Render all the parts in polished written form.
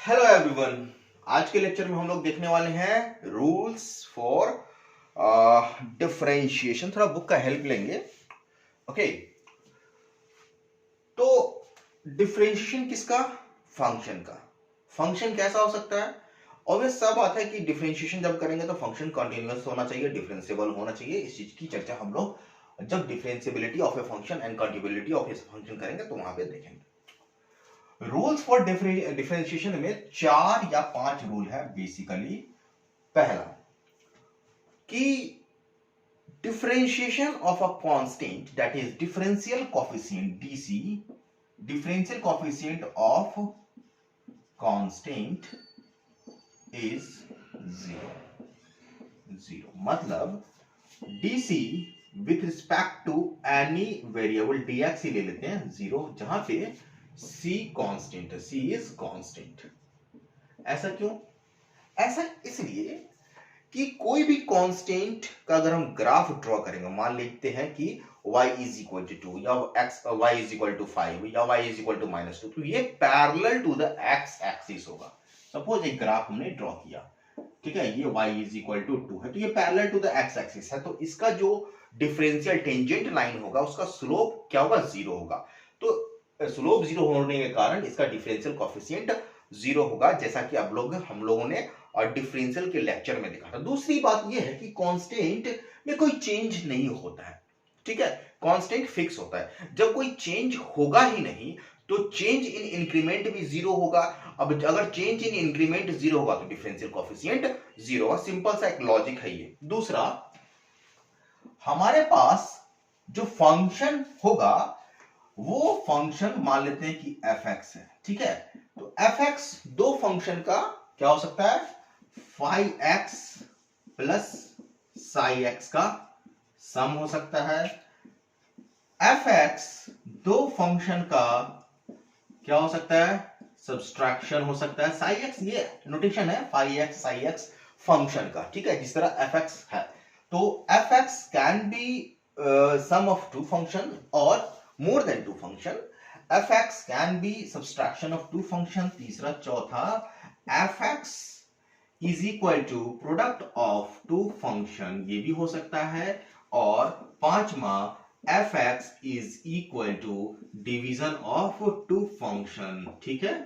Hello everyone. आज के lecture में हम लोग देखने वाले हैं रूल्स फॉर डिफरेंशिएशन। थोड़ा बुक का हेल्प लेंगे। ओके, तो डिफरेंशिएशन किसका? फंक्शन का। फंक्शन कैसा हो सकता है? ऑब्वियस सा बात है कि डिफरेंशिएशन जब करेंगे तो फंक्शन कंटीन्यूअस होना चाहिए, डिफरेंशिएबल होना चाहिए। इस चीज की चर्चा हम लोग जब differentiability of a function and continuability of a function करेंगे तो वहां पे देखेंगे। रूल्स फॉर डिफरेंशिएशन में 4 या 5 रूल है बेसिकली। पहला कि differentiation of a constant that is differential coefficient DC, differential coefficient of constant is zero. मतलब DC with respect to any variable DX ही ले लेते हैं जीरो, जहां पे सी कांस्टेंट है, सी इज कांस्टेंट। ऐसा क्यों? ऐसा इसलिए कि कोई भी कांस्टेंट का अगर हम ग्राफ ड्रॉ करेंगे, मान लेते हैं कि y इज इक्वल टू 2 या y इज इक्वल टू 5 या y इज इक्वल टू -2, तो ये parallel to the x axis होगा। सपोज एक ग्राफ हमने ड्रॉ किया, ठीक है, ये y इज इक्वल टू 2 है, तो ये parallel to the x axis है, तो इसका जो डिफरेंशियल टेंजेंट लाइन होगा उसका स्लोप क्या होगा? जीरो होगा। तो स्लोप जीरो होने के कारण इसका डिफरेंशियल कोएफिशिएंट जीरो होगा, जैसा कि हम लोगों ने और डिफरेंशियल के लेक्चर में देखा था। दूसरी बात यह है कि कांस्टेंट में कोई चेंज नहीं होता है, ठीक है, कांस्टेंट फिक्स होता है। जब कोई चेंज होगा ही नहीं तो चेंज इन इंक्रीमेंट भी जीरो होगा। अब अगर चेंज इन इंक्रीमेंट जीरो होगा तो डिफरेंशियल कोएफिशिएंट जीरो होगा। सिंपल सा एक लॉजिक है ये। दूसरा, हमारे पास जो फंक्शन होगा वो फंक्शन मान लेते हैं कि fx है, ठीक है, तो fx दो फंक्शन का क्या हो सकता है? phi x plus psi x का सम हो सकता है। fx दो फंक्शन का क्या हो सकता है? सब्सट्रैक्शन हो सकता है। psi x ये नोटेशन है, phi x psi x function का, ठीक है, जिस तरह fx है। तो fx can be sum of two function और more than two function. fx can be subtraction of two function. तीसरा, चौथा, fx is equal to product of two function, ये भी हो सकता है। और पांचवा, fx is equal to division of two function, ठीक है,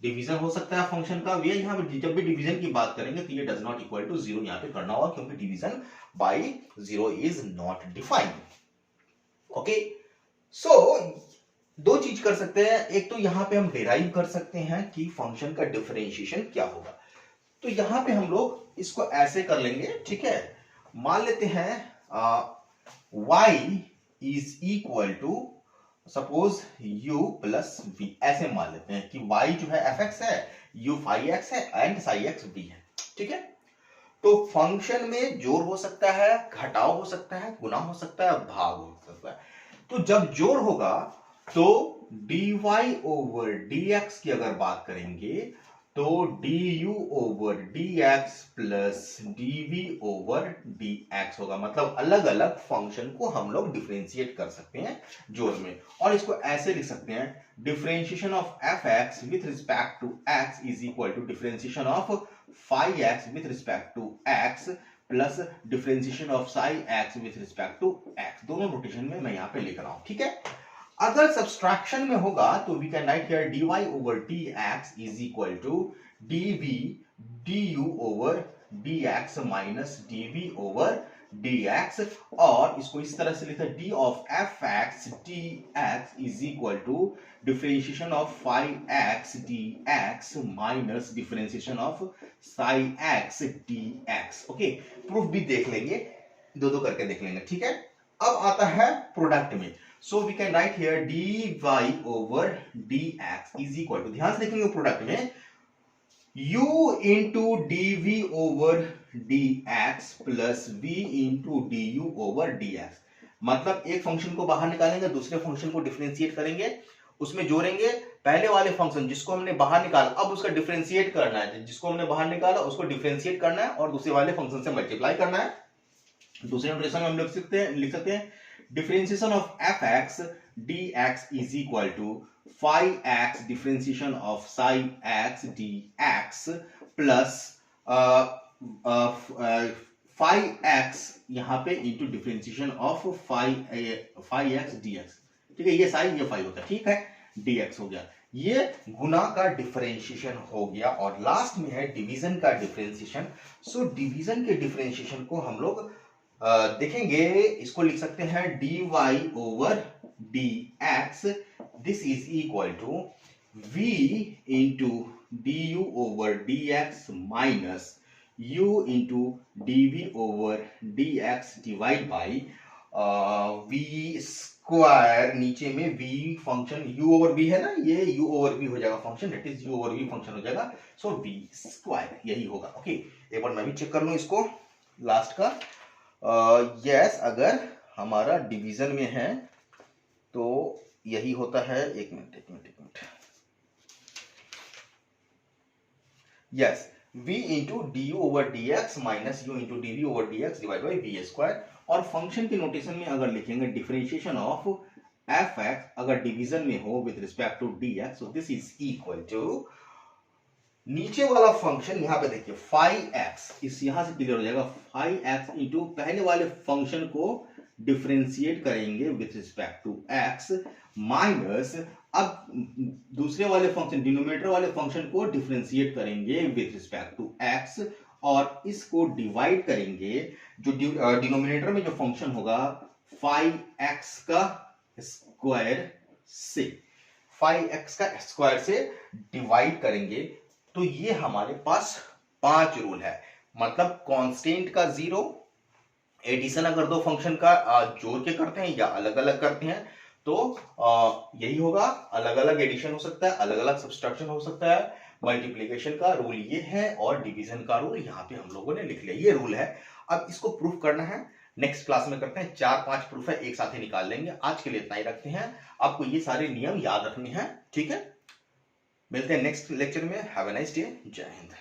डिवीजन हो सकता है फंक्शन का। वे यहां पे जब भी डिवीजन की बात करेंगे तो ये does not equal to zero यहां पे करना होगा, क्योंकि division by zero is not defined. Okay, so दो चीज कर सकते हैं। एक तो यहां पे हम डिराइव कर सकते हैं कि फंक्शन का डिफरेंशिएशन क्या होगा। तो यहां पे हम लोग इसको ऐसे कर लेंगे, ठीक है, मान लेते हैं y is equal to suppose u plus v, ऐसे मान लेते हैं कि y जो है fx है, u phi x है एंड psi x v है, ठीक है। तो फंक्शन में जोड़ हो सकता है, घटाव हो सकता है, गुना हो सकता है, भाग हो सकता है। तो जब जोड़ होगा तो dy ओवर dx की अगर बात करेंगे तो du over dx plus dv over dx होगा। मतलब अलग अलग फंक्शन को हम लोग डिफरेंशिएट कर सकते हैं जोड़ में, और इसको ऐसे लिख सकते हैं, differentiation of fx with respect to x is equal to differentiation of phi x with respect to x plus differentiation of psi x with respect to x। दोनों नोटेशन में मैं यहां पे लिख रहा हूं, ठीक है। अगर सब्सट्रैक्शन में होगा तो we can write here dy over dx is equal to dv du over dx minus dv over dx, और इसको इस तरह से लिखते हैं d of fx dx is equal to differentiation of phi x dx minus differentiation of psi x dx। Okay, proof भी देख लेंगे, दो दो करके देख लेंगे, ठीक है। अब आता है प्रोडक्ट में, so we can write here dy over dx is equal to, ध्यान से देखेंगे प्रोडक्ट में, u into dv over dx plus v into du over dx। मतलब एक फंक्शन को बाहर निकालेंगे, दूसरे फंक्शन को डिफरेंशिएट करेंगे, उसमें जोड़ेंगे पहले वाले फंक्शन जिसको हमने बाहर निकाला, अब उसका डिफरेंशिएट करना है, जिसको हमने बाहर निकाला उसको डिफरेंशिएट करना है और दूसरे वाले फंक्शन से मल्टीप्लाई करना है। दूसरे नोटेशन में हम लिख सकते हैं differentiation of fx dx is equal to 5x differentiation of sin x dx plus 5x यहाँ पे into differentiation of 5x dx। ठीक है, ये साइन ये 5 होता है, ठीक है, dx हो गया, ये गुना का डिफरेंशिएशन हो गया। और लास्ट में है डिवीजन का डिफरेंशिएशन। सो डिवीजन के डिफरेंशिएशन को हम लोग देखेंगे, इसको लिख सकते हैं dy over dx, this is equal to v into du over dx minus u into dv over dx divide by v square, नीचे में v function u over v है ना, ये u ओवर v हो जाएगा function, that is u over v function हो जाएगा, सो v square यही होगा। ओके, एक बार मैं भी चेक कर लूं इसको लास्ट का। यस, अगर हमारा डिवीजन में है तो यही होता है। एक minute, yes, v into d over d x minus u into d v over d x divide by v square. और फंक्शन के नोटेशन में अगर लिखेंगे डिफरेंशिएशन ऑफ एफ एक्स अगर डिवीजन में हो with respect to d x, so this is equal to नीचे वाला फंक्शन यहां पे देखिए 5x, इस यहां से क्लियर हो जाएगा 5x इंटू पहले वाले फंक्शन को डिफरेंशिएट करेंगे with respect to x minus अब दूसरे वाले फंक्शन डिनोमिनेटर वाले फंक्शन को डिफरेंशिएट करेंगे विथ रिस्पेक्ट टू x और इसको डिवाइड करेंगे, जो डिनोमिनेटर में जो फंक्शन होगा 5x का स्क्वायर से, 5x का स्क्वायर से डिवाइड करेंगे। तो ये हमारे पास 5 रूल है, मतलब कांस्टेंट का 0, एडिशन अगर दो फंक्शन का जोड़ के करते हैं या अलग अलग करते हैं तो यही होगा, अलग अलग एडिशन हो सकता है, अलग अलग सब्सट्रैक्शन हो सकता है, मल्टीप्लिकेशन का रूल ये है और डिवीजन का रूल यहाँ पे हम लोगों ने लिख लिया, ये रूल है। अब इसको प्रूफ करना है, नेक्स्ट क्लास में करते हैं, 4-5 प्रूफ है एक साथ ही निकाल लेंगे। आज के लिए इतना ही रखते हैं, आपको ये सारे नियम याद रखने हैं, ठीक है। मिलते हैं नेक्स्ट लेक्चर में। हैव अ नाइस डे, जय हिंद।